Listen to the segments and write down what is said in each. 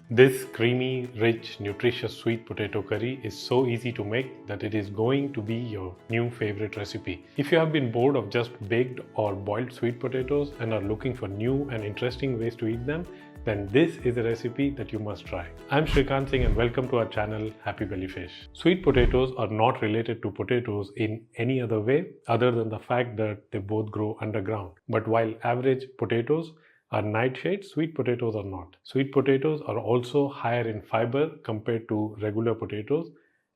This creamy, rich, nutritious sweet potato curry is so easy to make that it is going to be your new favorite recipe. If you have been bored of just baked or boiled sweet potatoes and are looking for new and interesting ways to eat them, then this is a recipe that you must try. I'm Shrikant Singh and welcome to our channel Happy Bellyfish. Sweet potatoes are not related to potatoes in any other way other than the fact that they both grow underground. But while average potatoes are nightshades, sweet potatoes are not. Sweet potatoes are also higher in fiber compared to regular potatoes,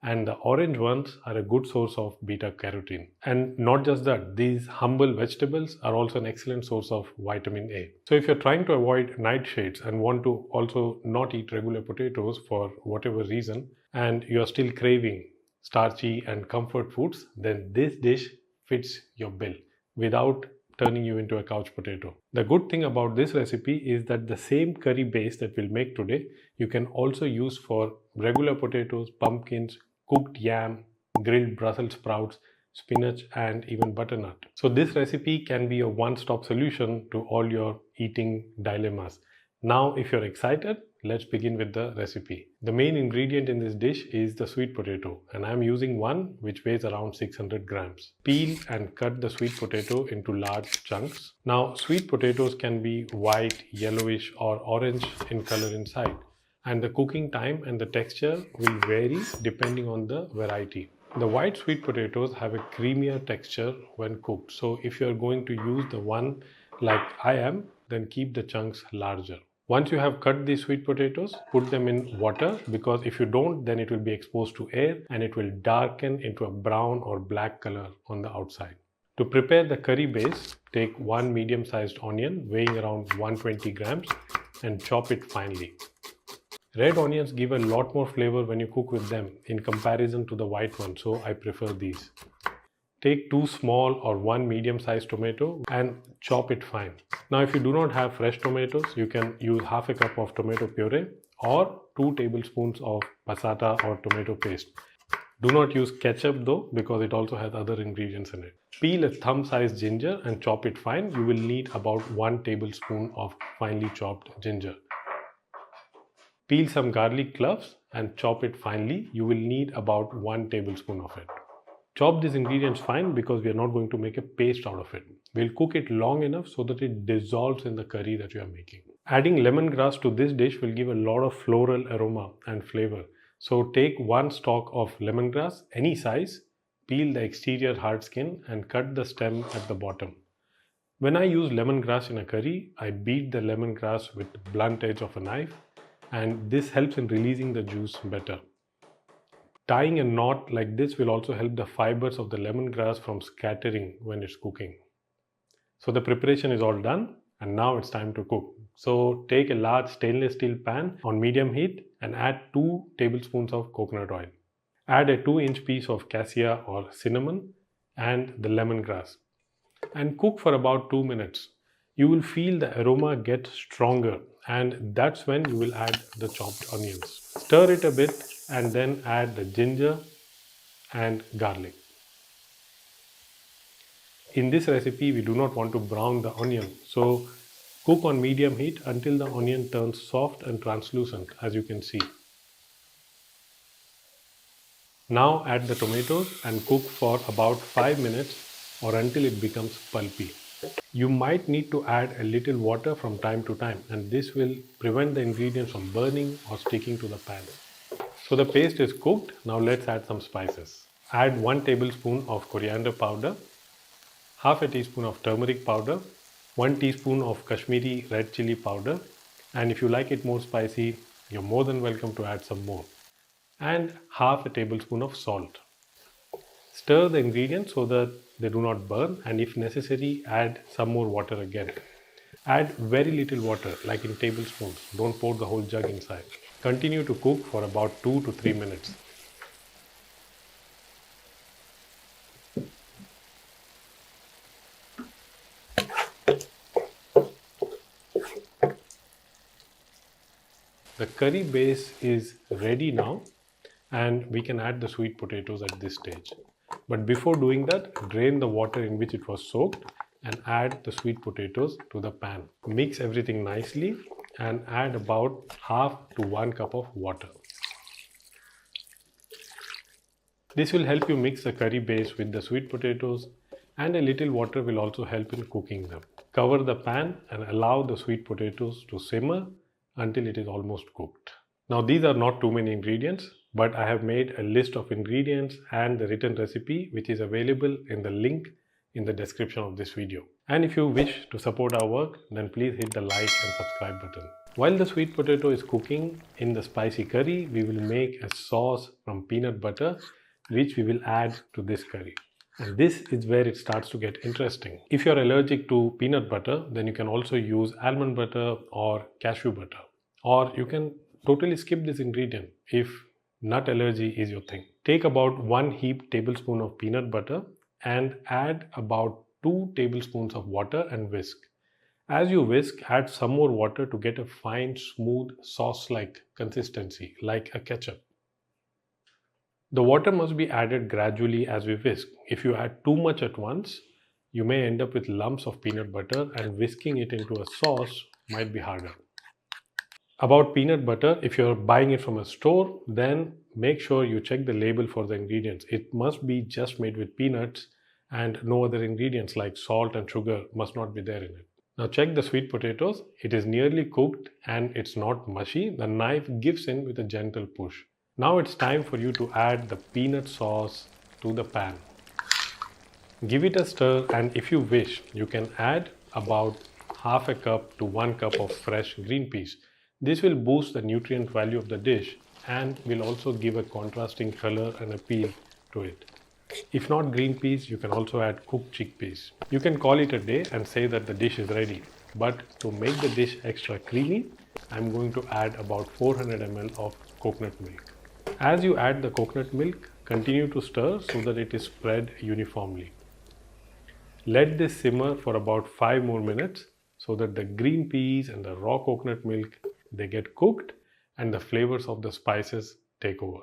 and the orange ones are a good source of beta carotene. And not just that, these humble vegetables are also an excellent source of vitamin A. So if you're trying to avoid nightshades and want to also not eat regular potatoes for whatever reason, and you're still craving starchy and comfort foods, then this dish fits your bill without turning you into a couch potato. The good thing about this recipe is that the same curry base that we'll make today, you can also use for regular potatoes, pumpkins, cooked yam, grilled Brussels sprouts, spinach, and even butternut. So this recipe can be a one-stop solution to all your eating dilemmas. Now, if you're excited, let's begin with the recipe. The main ingredient in this dish is the sweet potato, and I'm using one which weighs around 600 grams. Peel and cut the sweet potato into large chunks. Now, sweet potatoes can be white, yellowish, or orange in color inside, and the cooking time and the texture will vary depending on the variety. The white sweet potatoes have a creamier texture when cooked, so if you're going to use the one like I am, then keep the chunks larger. Once you have cut these sweet potatoes, put them in water, because if you don't, then it will be exposed to air and it will darken into a brown or black color on the outside. To prepare the curry base, take one medium-sized onion weighing around 120 grams and chop it finely. Red onions give a lot more flavor when you cook with them in comparison to the white one, so I prefer these. Take two small or one medium-sized tomato and chop it fine. Now, if you do not have fresh tomatoes, you can use half a cup of tomato puree or 2 tablespoons of passata or tomato paste. Do not use ketchup though, because it also has other ingredients in it. Peel a thumb-sized ginger and chop it fine. You will need about 1 tablespoon of finely chopped ginger. Peel some garlic cloves and chop it finely. You will need about 1 tablespoon of it. Chop these ingredients fine because we are not going to make a paste out of it. We'll cook it long enough so that it dissolves in the curry that you are making. Adding lemongrass to this dish will give a lot of floral aroma and flavor. So take 1 stalk of lemongrass, any size, peel the exterior hard skin and cut the stem at the bottom. When I use lemongrass in a curry, I beat the lemongrass with the blunt edge of a knife, and this helps in releasing the juice better. Tying a knot like this will also help the fibers of the lemongrass from scattering when it's cooking. So the preparation is all done, and now it's time to cook. So take a large stainless steel pan on medium heat and add 2 tablespoons of coconut oil. Add a 2-inch piece of cassia or cinnamon and the lemongrass and cook for about 2 minutes. You will feel the aroma get stronger, and that's when you will add the chopped onions. Stir it a bit and then add the ginger and garlic. In this recipe, we do not want to brown the onion, so cook on medium heat until the onion turns soft and translucent, as you can see. Now add the tomatoes and cook for about 5 minutes or until it becomes pulpy. You might need to add a little water from time to time, and this will prevent the ingredients from burning or sticking to the pan. So the paste is cooked. Now let's add some spices. Add 1 tablespoon of coriander powder, half a teaspoon of turmeric powder, 1 teaspoon of Kashmiri red chili powder, and if you like it more spicy, you're more than welcome to add some more, and half a tablespoon of salt. Stir the ingredients so that they do not burn, and if necessary, add some more water again. Add very little water, like in tablespoons. Don't pour the whole jug inside. Continue to cook for about 2 to 3 minutes. The curry base is ready now, and we can add the sweet potatoes at this stage. But before doing that, drain the water in which it was soaked and add the sweet potatoes to the pan. Mix everything nicely and add about half to 1 cup of water. This will help you mix the curry base with the sweet potatoes, and a little water will also help in cooking them. Cover the pan and allow the sweet potatoes to simmer until it is almost cooked. Now these are not too many ingredients, but I have made a list of ingredients and the written recipe which is available in the link in the description of this video. And if you wish to support our work, then please hit the like and subscribe button. While the sweet potato is cooking in the spicy curry, we will make a sauce from peanut butter which we will add to this curry. And this is where it starts to get interesting. If you're allergic to peanut butter, then you can also use almond butter or cashew butter. Or you can totally skip this ingredient if nut allergy is your thing. Take about 1 heaped tablespoon of peanut butter and add about 2 tablespoons of water and whisk. As you whisk, add some more water to get a fine, smooth, sauce-like consistency, like a ketchup. The water must be added gradually as we whisk. If you add too much at once, you may end up with lumps of peanut butter, and whisking it into a sauce might be harder. About peanut butter, if you're buying it from a store, then make sure you check the label for the ingredients. It must be just made with peanuts, and no other ingredients like salt and sugar must not be there in it. Now check the sweet potatoes. It is nearly cooked and it's not mushy. The knife gives in with a gentle push. Now it's time for you to add the peanut sauce to the pan. Give it a stir, and if you wish, you can add about half a cup to 1 cup of fresh green peas. This will boost the nutrient value of the dish and will also give a contrasting color and appeal to it. If not green peas, you can also add cooked chickpeas. You can call it a day and say that the dish is ready. But to make the dish extra creamy, I'm going to add about 400 ml of coconut milk. As you add the coconut milk, continue to stir so that it is spread uniformly. Let this simmer for about 5 more minutes so that the green peas and the raw coconut milk, they get cooked and the flavors of the spices take over.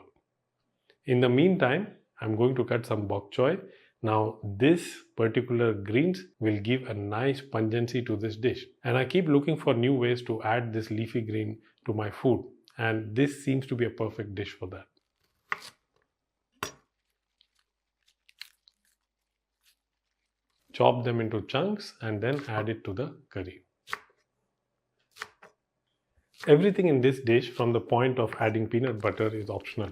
In the meantime, I'm going to cut some bok choy. Now this particular greens will give a nice pungency to this dish, and I keep looking for new ways to add this leafy green to my food, and this seems to be a perfect dish for that. Chop them into chunks and then add it to the curry. Everything in this dish from the point of adding peanut butter is optional,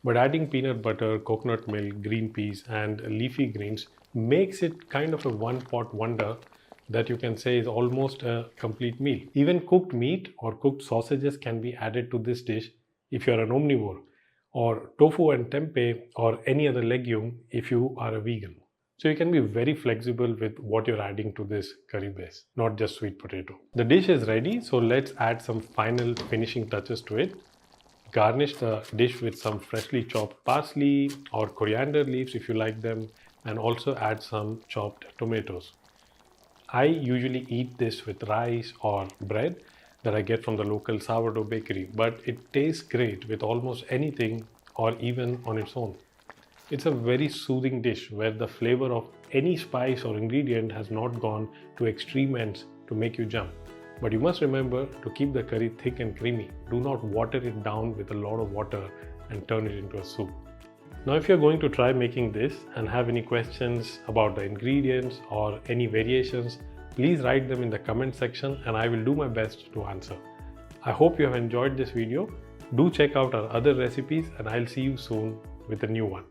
but adding peanut butter, coconut milk, green peas and leafy greens makes it kind of a one-pot wonder that you can say is almost a complete meal. Even cooked meat or cooked sausages can be added to this dish if you are an omnivore, or tofu and tempeh or any other legume if you are a vegan. So you can be very flexible with what you're adding to this curry base, not just sweet potato. The dish is ready, so let's add some final finishing touches to it. Garnish the dish with some freshly chopped parsley or coriander leaves if you like them, and also add some chopped tomatoes. I usually eat this with rice or bread that I get from the local sourdough bakery, but it tastes great with almost anything or even on its own. It's a very soothing dish where the flavor of any spice or ingredient has not gone to extreme ends to make you jump. But you must remember to keep the curry thick and creamy. Do not water it down with a lot of water and turn it into a soup. Now if you're going to try making this and have any questions about the ingredients or any variations, please write them in the comment section and I will do my best to answer. I hope you have enjoyed this video. Do check out our other recipes and I'll see you soon with a new one.